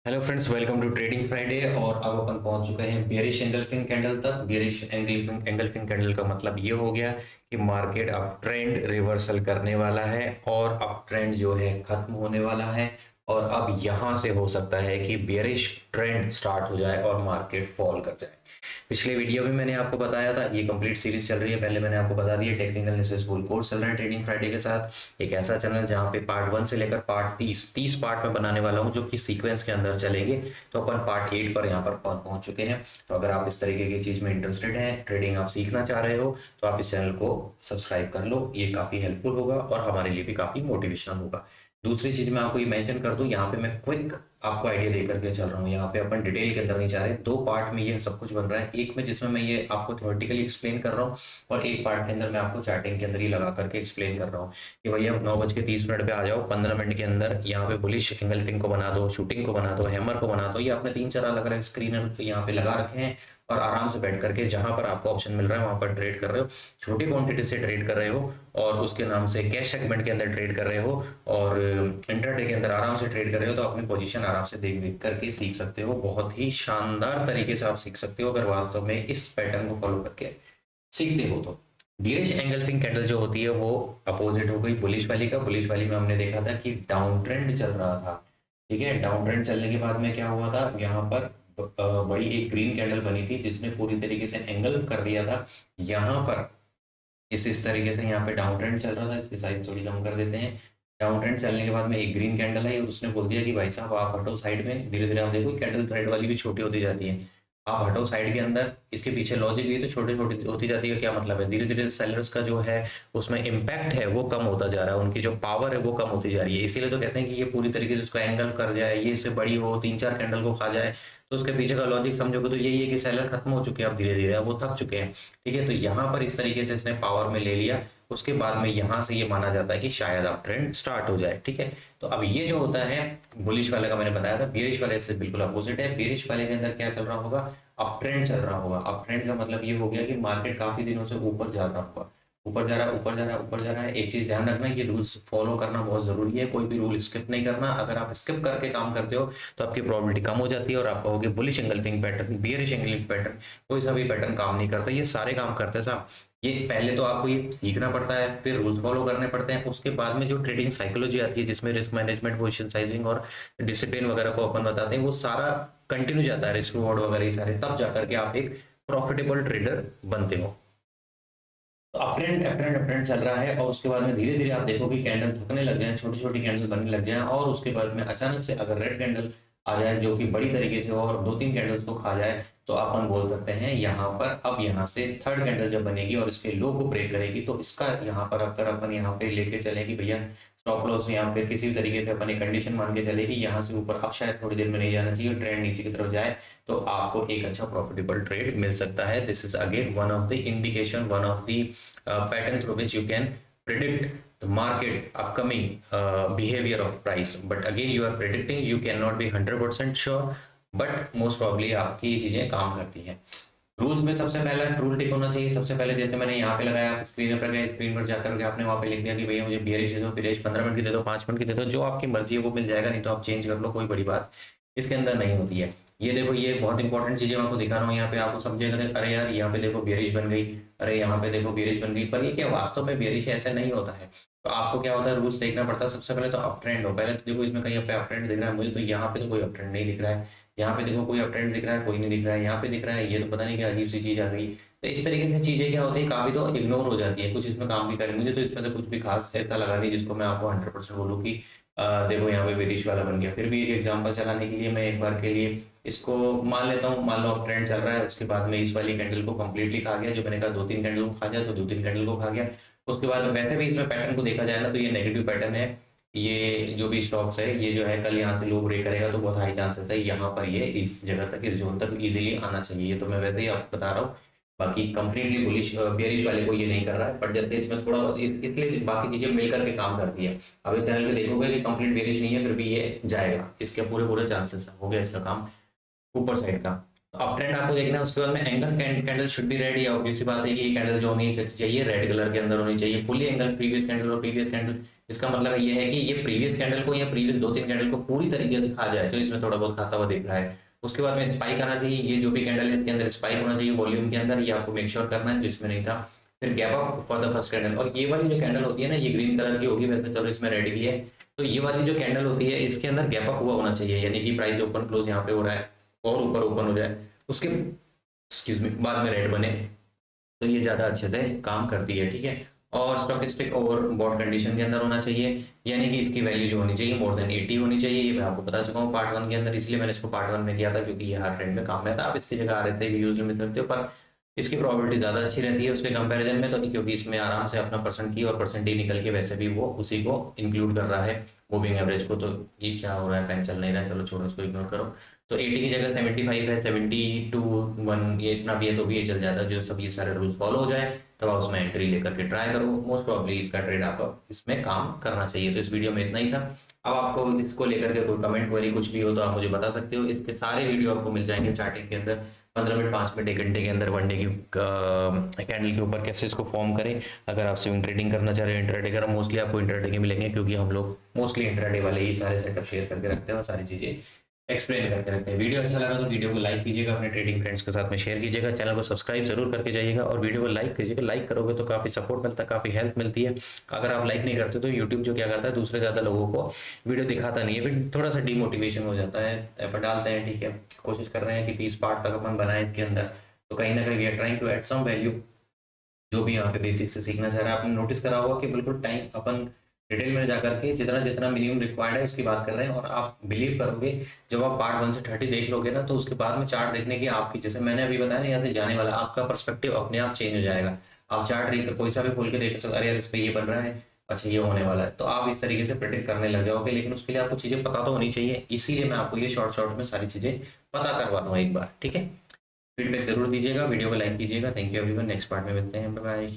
Hello friends, welcome to trading Friday. और अब अपन पहुंच चुके हैं बेरिश एंगल्फिंग कैंडल तक। बेरिश एंगल्फिंग कैंडल का मतलब ये हो गया कि मार्केट अब ट्रेंड रिवर्सल करने वाला है और अब ट्रेंड जो है खत्म होने वाला है। और अब यहां से हो सकता है कि बेरिश ट्रेंड स्टार्ट हो जाए और मार्केट फॉल कर जाए। पिछले वीडियो में मैंने आपको बताया था, ये कंप्लीट सीरीज चल रही है। पहले मैंने आपको बता दिया टेक्निकल एनालिसिस फुल कोर्स चल रहा है ट्रेडिंग फ्राइडे के साथ। एक ऐसा चैनल जहां पे पार्ट 1 से लेकर पार्ट 30 पार्ट में बनाने वाला हूं, जो कि सीक्वेंस के अंदर चलेंगे। तो अपन पार्ट 8 पर यहाँ पर पहुंच चुके हैं। तो अगर आप इस तरीके की चीज में इंटरेस्टेड हैं, ट्रेडिंग आप सीखना चाह रहे हो, तो आप इस चैनल को सब्सक्राइब कर लो। ये काफी हेल्पफुल होगा और हमारे लिए भी काफी मोटिवेशनल होगा। दूसरी चीज मैं आपको ये मेंशन कर दूं, यहाँ पे मैं क्विक आपको आइडिया दे करके चल रहा हूँ। यहाँ पे अपन डिटेल के अंदर नहीं जा रहे। दो पार्ट में ये सब कुछ बन रहा है, एक में जिसमें मैं ये आपको थ्योरेटिकली एक्सप्लेन कर रहा हूँ, और एक पार्ट के अंदर मैं आपको चार्टिंग के अंदर ही लगा करके एक्सप्लेन कर रहा हूँ कि भैया 9:30 पे आ जाओ, 15 मिनट के अंदर यहाँ पे बुलिश एंगल्फिंग को बना दो, शूटिंग को बना दो, हैमर को बना दो। ये आपने 3-4 अलग अलग स्क्रीनर यहाँ पे लगा रखे हैं और आराम से बैठ करके जहां पर आपको ऑप्शन मिल रहा है वहां पर ट्रेड कर रहे हो। छोटी क्वांटिटी से ट्रेड कर रहे हो और उसके नाम से कैश सेगमेंट के अंदर ट्रेड कर रहे हो, और इंटरडे के अंदर आराम से ट्रेड कर रहे हो। तो अपनी पोजीशन आराम से देख देख करके सीख सकते हो। बहुत ही शानदार तरीके से आप सीख सकते हो अगर वास्तव में इस पैटर्न को फॉलो करके सीखते हो तो। बीरिश एंगल्फिंग कैंडल जो होती है वो अपोजिट हो गई बुलिश वाली का। बुलिश वाली में हमने देखा था कि डाउन ट्रेंड चल रहा था। ठीक है, डाउन ट्रेंड चलने के बाद में क्या हुआ था, यहाँ पर बड़ी एक ग्रीन कैंडल बनी थी जिसने पूरी तरीके से एंगल कर दिया था। यहाँ पर इस तरीके से यहाँ पे डाउन ट्रेंड चल रहा था। इसकी साइज थोड़ी कम कर देते हैं। डाउन ट्रेंड चलने के बाद में एक ग्रीन कैंडल आई और उसने बोल दिया कि भाई साहब आप हटो साइड में। धीरे धीरे आप देखो कैंडल थ्रेड वाली भी छोटी होती जाती है। आप हटो साइड के अंदर। इसके पीछे लॉजिक ये तो छोटी छोटी होती जाती है। क्या मतलब है, धीरे धीरे सेलर्स का जो है उसमें इम्पैक्ट है वो कम होता जा रहा है, उनकी जो पावर है वो कम होती जा रही है। इसीलिए तो कहते हैं कि ये पूरी तरीके से उसको एंगल कर जाए, ये इससे बड़ी हो, 3-4 कैंडल को खा जाए। तो उसके पीछे का लॉजिक समझोगे तो यही है कि सेलर खत्म हो चुके हैं अब, धीरे धीरे अब वो थक चुके हैं। ठीक है, तो यहाँ पर इस तरीके से इसने पावर में ले लिया। उसके बाद में यहां से ये माना जाता है कि शायद अब ट्रेंड स्टार्ट हो जाए। ठीक है, तो अब ये जो होता है बुलिश वाले का मैंने बताया था, बेरिश वाले से बिल्कुल अपोजिट है। बेरिश वाले के अंदर क्या चल रहा होगा, अप ट्रेंड चल रहा होगा। अप ट्रेंड का मतलब ये हो गया कि मार्केट काफी दिनों से ऊपर जा रहा होगा, ऊपर जा रहा है, ऊपर जा रहा है, ऊपर जा रहा है। एक चीज ध्यान रखना, ये रूल्स फॉलो करना बहुत जरूरी है। कोई भी रूल स्किप नहीं करना। अगर आप स्किप करके काम करते हो तो आपकी प्रोबेबिलिटी कम हो जाती है और आप कहोगे bullish engulfing pattern, bearish engulfing pattern. कोई सा भी पैटर्न काम नहीं करता, ये सारे काम करते हैं साहब। ये पहले तो आपको ये सीखना पड़ता है, फिर रूल्स फॉलो करने पड़ते हैं। उसके बाद में जो ट्रेडिंग साइकोलॉजी आती है जिसमें रिस्क मैनेजमेंट, पोजीशन साइजिंग और डिसिप्लिन वगैरह को अपन बताते हैं, वो सारा कंटिन्यू जाता है, रिस्क रिवॉर्ड वगैरह ये सारे। तब जाकर के आप एक प्रॉफिटेबल ट्रेडर बनते हो। तो अपट्रेंड अपट्रेंड अपट्रेंड चल रहा है और उसके बाद में धीरे धीरे आप देखो कि कैंडल थकने लग जाए, छोटी छोटी कैंडल बनने लग जाए, और उसके बाद में अचानक से अगर रेड कैंडल आ जाए जो कि बड़ी तरीके से हो और 2-3 कैंडल्स को खा जाए, तो अपन बोल सकते हैं यहाँ पर अब यहाँ से थर्ड कैंडल जब बनेगी और इसके लो को ब्रेक करेगी, तो इसका यहाँ पर अगर अपन यहाँ पे लेके चले कि भैया स्टॉप लॉस यहाँ पे किसी भी तरीके से अपन एक कंडीशन मान के चले कि यहाँ से ऊपर अब शायद थोड़ी देर में नहीं जाना चाहिए, ट्रेंड नीचे की तरफ जाए, तो आपको एक अच्छा प्रॉफिटेबल ट्रेड मिल सकता है। This is again one of the indication, one of the pattern through which you can predict the market upcoming behavior of price. But again you are predicting, you cannot be 100% sure, but most probably आपकी ये चीजें काम करती हैं। Rules में सबसे पहला rule टिक होना चाहिए। सबसे पहले जैसे मैंने यहाँ पे लगाया, आप स्क्रीन पर गए, स्क्रीन पर जाकर के आपने वहां पे लिख दिया कि भैया मुझे बियरिश दे दो, बियरिश 15 मिनट की दे दो, 5 मिनट की दे दो, जो आपकी मर्जी है वो मिल जाएगा। नहीं तो आप चेंज कर लो, कोई बड़ी बात इसके अंदर नहीं होती है। ये देखो, ये बहुत इंपॉर्टेंट चीजें मैं आपको दिखा रहा हूँ। यहाँ पे आपको समझेगा, अरे यार यहाँ पे देखो बियरिश बन गई, अरे यहाँ पे देखो बियरिश बन गई, पर ये क्या वास्तव में बियरिश ऐसा नहीं होता है। तो आपको क्या होता है, रूल्स देखना पड़ता है। सबसे पहले तो अप ट्रेंड हो, पहले तो देखो इसमें कहीं पे अप ट्रेंड दिख रहा है मुझे, तो यहाँ पे तो कोई अप ट्रेंड नहीं दिख रहा है। यहाँ पे देखो कोई अप ट्रेंड दिख रहा है, कोई नहीं दिख रहा है। यहाँ पे दिख रहा है, ये तो पता नहीं क्या अजीब सी चीज आ गई। तो इस तरीके से चीजें क्या होती है, काफी तो इग्नोर हो जाती है, कुछ इसमें काम भी करें। मुझे तो इसमें से कुछ भी खास ऐसा लगा नहीं जिसको मैं आपको 100% बोलूँ कि देखो यहाँ पे बियरिश वाला बन गया। फिर भी एक एग्जांपल चलाने के लिए मैं एक बार के लिए इसको मान लेता हूँ। मान लो अब ट्रेंड चल रहा है, उसके बाद में इस वाली कैंडल को कंप्लीटली खा गया। जो मैंने कहा 2-3 कैंडल को खा जाए, तो 2-3 कैंडल को खा गया। उसके बाद वैसे भी इसमें पैटर्न को देखा जाए ना, तो ये नेगेटिव पैटर्न है। ये जो भी स्टॉक्स है, ये जो है कल यहाँ से लो ब्रेक करेगा, तो बहुत हाई चांसेस है यहाँ पर ये इस जगह तक, इस जोन तक इजीली आना चाहिए। ये तो मैं वैसे ही आपको बता रहा हूँ। बाकी कंप्लीटली बुलिश बेरिश वाले को ये नहीं कर रहा है, बट जैसे इसमें थोड़ा बहुत इसलिए बाकी चीजें मिलकर के काम करती है। अब इस चैनल में देखोगे कि कंप्लीट बेरिश नहीं है, फिर भी ये जाएगा, इसके पूरे पूरे चांसेस हो गया इसका काम ऊपर साइड का। तो अप ट्रेंड आपको देखना है। उसके बाद में angle candle should be red, या ऑब्वियस सी बात है कि ये कैंडल जो होनी चाहिए रेड कलर के अंदर होनी चाहिए। फुली एंगल प्रीवियस कैंडल और प्रीवियस कैंडल, इसका मतलब ये है कि ये प्रीवियस कैंडल को या प्रीवियस 2-3 कैंडल को पूरी तरीके से खा जाए, तो इसमें थोड़ा बहुत खाता हुआ दिख रहा है। उसके बाद में स्पाइक आना चाहिए, ये जो भी कैंडल है इसके अंदर स्पाइक होना चाहिए वॉल्यूम के अंदर, ये आपको मेक श्योर करना है, जिसमें नहीं था। फिर gap up for the first candle, और ये वाली जो कैंडल होती है ना, ये ग्रीन कलर की होगी, वैसे चलो इसमें रेड भी है। तो ये वाली जो कैंडल होती है इसके अंदर गैप अप हुआ होना चाहिए, यानी कि प्राइस ओपन क्लोज यहाँ पे हो रहा है और ऊपर ओपन हो जाए, उसके एक्सक्यूज मी बाद में रेड बने, तो ये ज़्यादा अच्छे से काम करती है, ठीक है। और स्टॉकिस्टिक ओवर बॉट कंडीशन के अंदर होना चाहिए, यानी कि इसकी वैल्यू जो होनी चाहिए मोर देन 80 होनी चाहिए। ये मैं आपको बता चुका हूँ पार्ट 1 के अंदर, इसलिए मैंने इसको पार्ट 1 में किया था, क्योंकि ये हर ट्रेंड में काम में था। आप इसकी जगह RSI भी यूज में सकते हो, पर इसकी प्रोबेबिलिटी ज़्यादा अच्छी रहती है उसके कंपैरिजन में, तो क्योंकि इसमें आराम से अपना परसेंट की और परसेंट डी निकल के वैसे भी वो उसी को इंक्लूड कर रहा है मूविंग एवरेज को। तो ये क्या हो रहा है, पेन चल नहीं रहा है, चलो छोड़ो इसको, इग्नोर करो। तो 80 की जगह 75 है, 72 ये इतना भी है तो भी ये चल जाता है, जो सब ये सारे रूल्स फॉलो हो जाए तब आप उसमें एंट्री लेकर के ट्राई करो। मोस्ट प्रॉब्ली इसका ट्रेड आपको इसमें काम करना चाहिए। तो इस वीडियो में इतना ही था। अब आपको इसको लेकर के कोई कमेंट क्वेरी कुछ भी हो तो आप मुझे बता सकते हो। इसके सारे वीडियो आपको मिल जाएंगे चार्टिंग के अंदर, 15 मिनट 5 मिनट 1 घंटे के अंदर वन डे की कैंडल के ऊपर कैसे इसको फॉर्म करें। अगर आप स्विंग ट्रेडिंग करना चाह रहे हो, इंट्राडे करो, मोस्टली आपको इंट्राडे के मिलेंगे, क्योंकि हम लोग मोस्टली इंट्राडे वाले ही सारे सेटअप शेयर करके रखते हैं और सारी चीज़ें एक्सप्लेन करके रखते हैं। वीडियो अच्छा लगा तो वीडियो को लाइक कीजिएगा, अपने ट्रेडिंग फ्रेंड्स के साथ में शेयर कीजिएगा, चैनल को सब्सक्राइब जरूर करके जाइएगा और वीडियो को लाइक कीजिएगा। लाइक करोगे तो काफ़ी सपोर्ट मिलता है, काफ़ी हेल्प मिलती है। अगर आप लाइक नहीं करते तो यूट्यूब जो क्या करता है, दूसरे ज़्यादा लोगों को वीडियो दिखाता नहीं है, फिर थोड़ा सा डिमोटिवेशन हो जाता है। पर डालते हैं, ठीक है, कोशिश कर रहे हैं कि 30 पार्ट तक अपन बनाए इसके अंदर, तो कहीं ना कहीं we are trying to add some value. जो भी यहाँ पे बेसिक से सीखना चाह रहा है, आपने नोटिस करा होगा कि बिल्कुल टाइम अपन डिटेल में जाकर के जितना जितना मिनिमम रिक्वायर्ड है उसकी बात कर रहे हैं। और आप बिलीव करोगे, जब आप पार्ट 1 से 30 देख लोगे ना, तो उसके बाद में चार्ट देखने की आपकी, जैसे मैंने अभी बताया ना, यहाँ से जाने वाला आपका पर्सपेक्टिव अपने आप चेंज हो जाएगा। आप चार्ट देख कोई सा भी खोल के देख सकते, अरे यार इस पे ये बन रहा है, अच्छा ये होने वाला है, तो आप इस तरीके से प्रिडिक्ट करने लग जाओगे। लेकिन उसके लिए आपको चीज़ें पता तो होनी चाहिए, इसीलिए मैं आपको ये शॉर्ट शॉर्ट में सारी चीज़ें पता करवा दूँ एक बार, ठीक है। फीडबैक जरूर दीजिएगा, वीडियो को लाइक कीजिएगा। Thank you everyone, next part में मिलते हैं, बाय बाय।